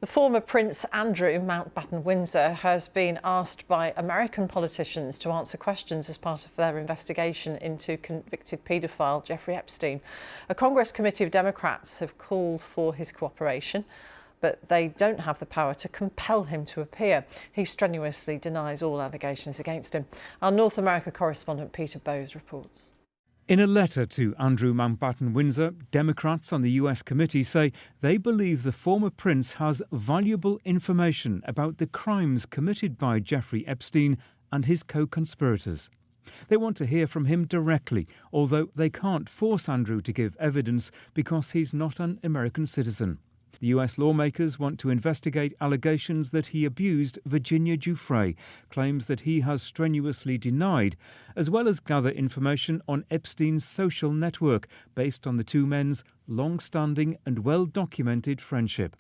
The former Prince Andrew Mountbatten-Windsor has been asked by American politicians to answer questions as part of their investigation into convicted paedophile Jeffrey Epstein. A Congress committee of Democrats have called for his cooperation, but they don't have the power to compel him to appear. He strenuously denies all allegations against him. Our North America correspondent Peter Bowes reports. In a letter to Andrew Mountbatten-Windsor, Democrats on the US committee say they believe the former prince has valuable information about the crimes committed by Jeffrey Epstein and his co-conspirators. They want to hear from him directly, although they can't force Andrew to give evidence because he's not an American citizen. The US lawmakers want to investigate allegations that he abused Virginia Giuffre, claims that he has strenuously denied, as well as gather information on Epstein's social network based on the two men's long-standing and well-documented friendship.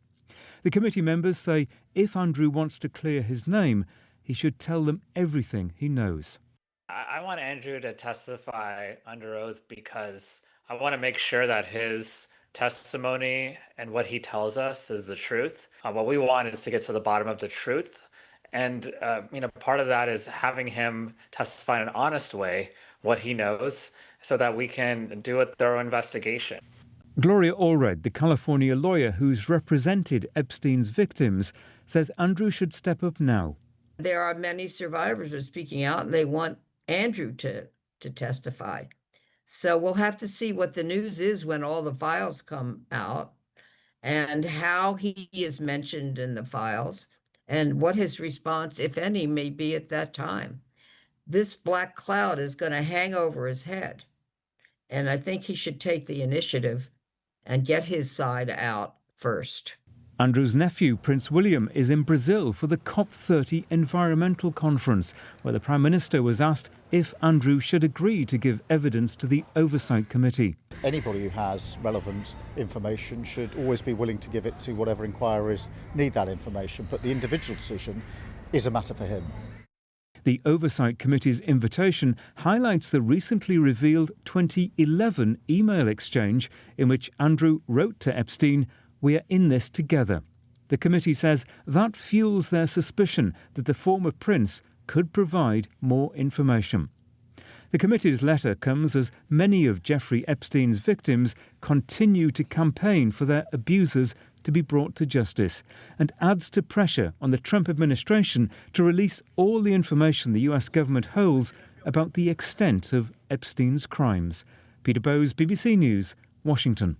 The committee members say if Andrew wants to clear his name, he should tell them everything he knows. I want Andrew to testify under oath because I want to make sure that his testimony and what he tells us is the truth. What we want is to get to the bottom of the truth. And, part of that is having him testify in an honest way what he knows so that we can do a thorough investigation. Gloria Allred, the California lawyer who's represented Epstein's victims, says Andrew should step up now. There are many survivors who are speaking out and they want Andrew to testify. So we'll have to see what the news is when all the files come out and how he is mentioned in the files and what his response, if any, may be at that time. This black cloud is going to hang over his head. And I think he should take the initiative and get his side out first. Andrew's nephew, Prince William, is in Brazil for the COP30 environmental conference, where the Prime Minister was asked if Andrew should agree to give evidence to the Oversight Committee. Anybody who has relevant information should always be willing to give it to whatever inquiries need that information, but the individual decision is a matter for him. The Oversight Committee's invitation highlights the recently revealed 2011 email exchange in which Andrew wrote to Epstein, "We are in this together." The committee says that fuels their suspicion that the former prince could provide more information. The committee's letter comes as many of Jeffrey Epstein's victims continue to campaign for their abusers to be brought to justice and adds to pressure on the Trump administration to release all the information the US government holds about the extent of Epstein's crimes. Peter Bowes, BBC News, Washington.